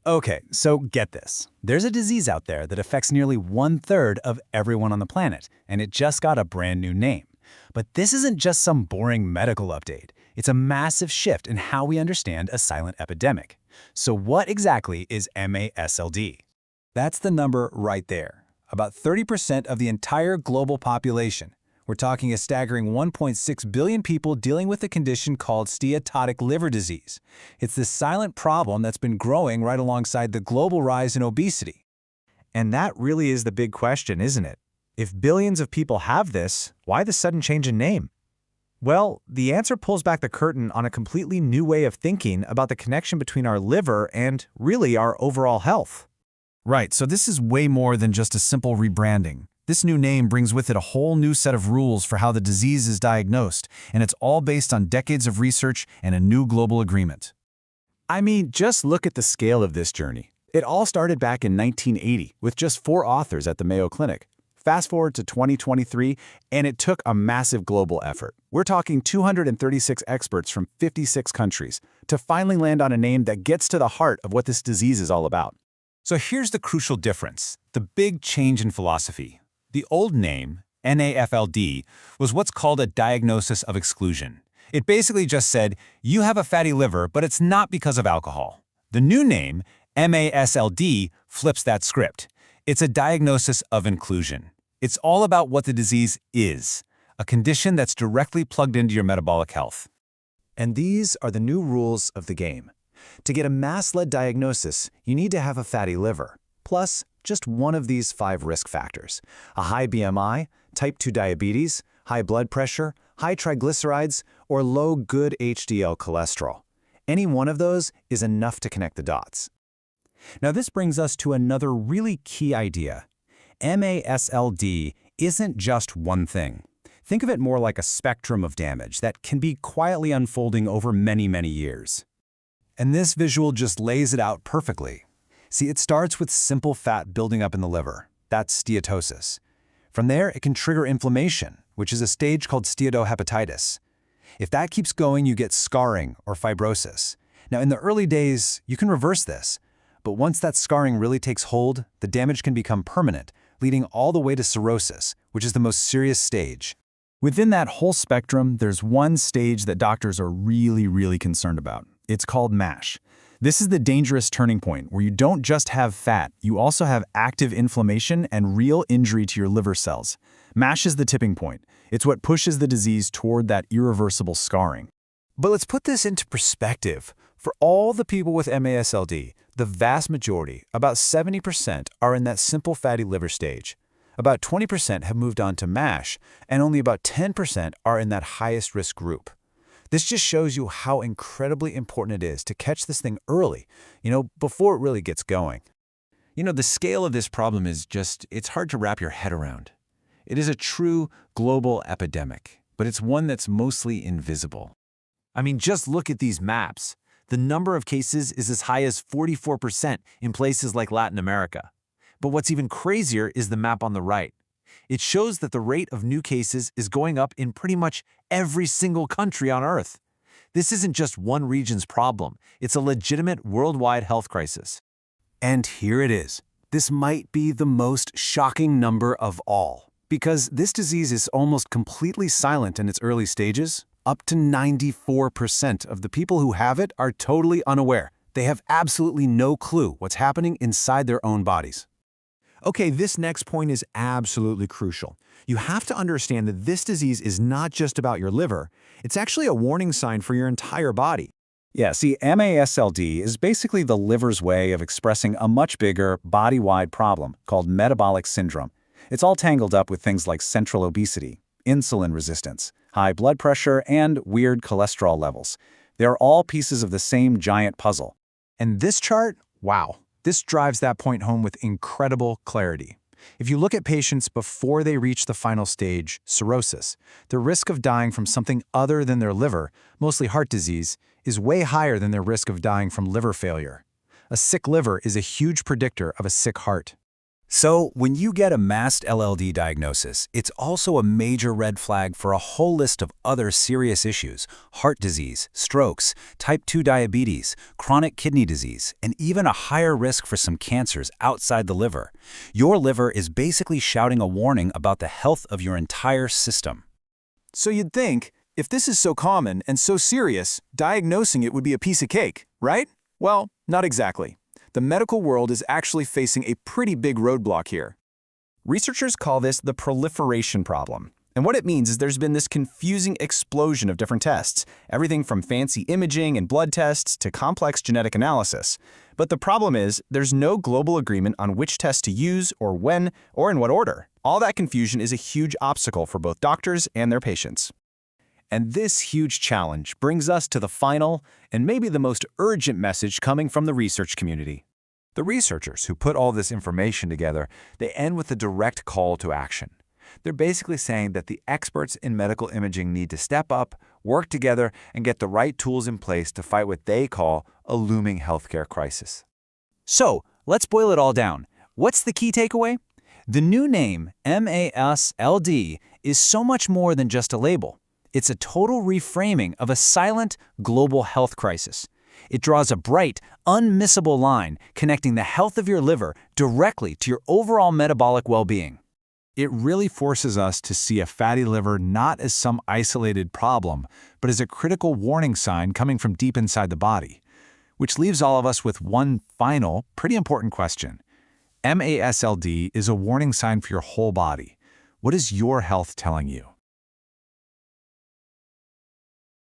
Okay, so get this. There's a disease out there that affects nearly 1/3 of everyone on the planet, and it just got a brand new name. But this isn't just some boring medical update. It's a massive shift in how we understand a silent epidemic. So what exactly is MASLD? That's the number right there. About 30% of the entire global population. We're talking a staggering 1.6 billion people dealing with a condition called steatotic liver disease. It's this silent problem that's been growing right alongside the global rise in obesity. And that really is the big question, isn't it? If billions of people have this, why the sudden change in name? Well, the answer pulls back the curtain on a completely new way of thinking about the connection between our liver and, really, our overall health. Right, so this is way more than just a simple rebranding. This new name brings with it a whole new set of rules for how the disease is diagnosed, and it's all based on decades of research and a new global agreement. I mean, just look at the scale of this journey. It all started back in 1980 with just 4 authors at the Mayo Clinic. Fast forward to 2023, and it took a massive global effort. We're talking 236 experts from 56 countries to finally land on a name that gets to the heart of what this disease is all about. So here's the crucial difference, the big change in philosophy. The old name, NAFLD, was what's called a diagnosis of exclusion. It basically just said, you have a fatty liver, but it's not because of alcohol. The new name, MASLD, flips that script. It's a diagnosis of inclusion. It's all about what the disease is, a condition that's directly plugged into your metabolic health. And these are the new rules of the game. To get a MASL-led diagnosis, you need to have a fatty liver, plus just one of these 5 risk factors: a high BMI, type 2 diabetes, high blood pressure, high triglycerides, or low good HDL cholesterol. Any one of those is enough to connect the dots. Now this brings us to another really key idea. MASLD isn't just one thing. Think of it more like a spectrum of damage that can be quietly unfolding over many, many years. And this visual just lays it out perfectly. See, it starts with simple fat building up in the liver. That's steatosis. From there, it can trigger inflammation, which is a stage called steatohepatitis. If that keeps going, you get scarring or fibrosis. Now, in the early days, you can reverse this. But once that scarring really takes hold, the damage can become permanent, leading all the way to cirrhosis, which is the most serious stage. Within that whole spectrum, there's one stage that doctors are really concerned about. It's called MASH. This is the dangerous turning point where you don't just have fat, you also have active inflammation and real injury to your liver cells. MASH is the tipping point. It's what pushes the disease toward that irreversible scarring. But let's put this into perspective. For all the people with MASLD, the vast majority, about 70%, are in that simple fatty liver stage. About 20% have moved on to MASH, and only about 10% are in that highest risk group. This just shows you how incredibly important it is to catch this thing early, before it really gets going. The scale of this problem is it's hard to wrap your head around. It is a true global epidemic, but it's one that's mostly invisible. I mean, just look at these maps. The number of cases is as high as 44% in places like Latin America. But what's even crazier is the map on the right. It shows that the rate of new cases is going up in pretty much every single country on Earth. This isn't just one region's problem. It's a legitimate worldwide health crisis. And here it is. This might be the most shocking number of all, because this disease is almost completely silent in its early stages. Up to 94% of the people who have it are totally unaware. They have absolutely no clue what's happening inside their own bodies. Okay, this next point is absolutely crucial. You have to understand that this disease is not just about your liver. It's actually a warning sign for your entire body. Yeah, see, MASLD is basically the liver's way of expressing a much bigger, body-wide problem called metabolic syndrome. It's all tangled up with things like central obesity, insulin resistance, high blood pressure, and weird cholesterol levels. They're all pieces of the same giant puzzle. And this chart, wow. This drives that point home with incredible clarity. If you look at patients before they reach the final stage, cirrhosis, the risk of dying from something other than their liver, mostly heart disease, is way higher than their risk of dying from liver failure. A sick liver is a huge predictor of a sick heart. So, when you get a MASLD LLD diagnosis, it's also a major red flag for a whole list of other serious issues: heart disease, strokes, type 2 diabetes, chronic kidney disease, and even a higher risk for some cancers outside the liver. Your liver is basically shouting a warning about the health of your entire system. So you'd think, if this is so common and so serious, diagnosing it would be a piece of cake, right? Well, not exactly. The medical world is actually facing a pretty big roadblock here. Researchers call this the proliferation problem. And what it means is there's been this confusing explosion of different tests, everything from fancy imaging and blood tests to complex genetic analysis. But the problem is there's no global agreement on which test to use or when or in what order. All that confusion is a huge obstacle for both doctors and their patients. And this huge challenge brings us to the final and maybe the most urgent message coming from the research community. The researchers who put all this information together, they end with a direct call to action. They're basically saying that the experts in medical imaging need to step up, work together, and get the right tools in place to fight what they call a looming healthcare crisis. So, let's boil it all down. What's the key takeaway? The new name, MASLD, is so much more than just a label. It's a total reframing of a silent global health crisis. It draws a bright, unmissable line connecting the health of your liver directly to your overall metabolic well-being. It really forces us to see a fatty liver not as some isolated problem, but as a critical warning sign coming from deep inside the body. Which leaves all of us with one final, pretty important question. MASLD is a warning sign for your whole body. What is your health telling you?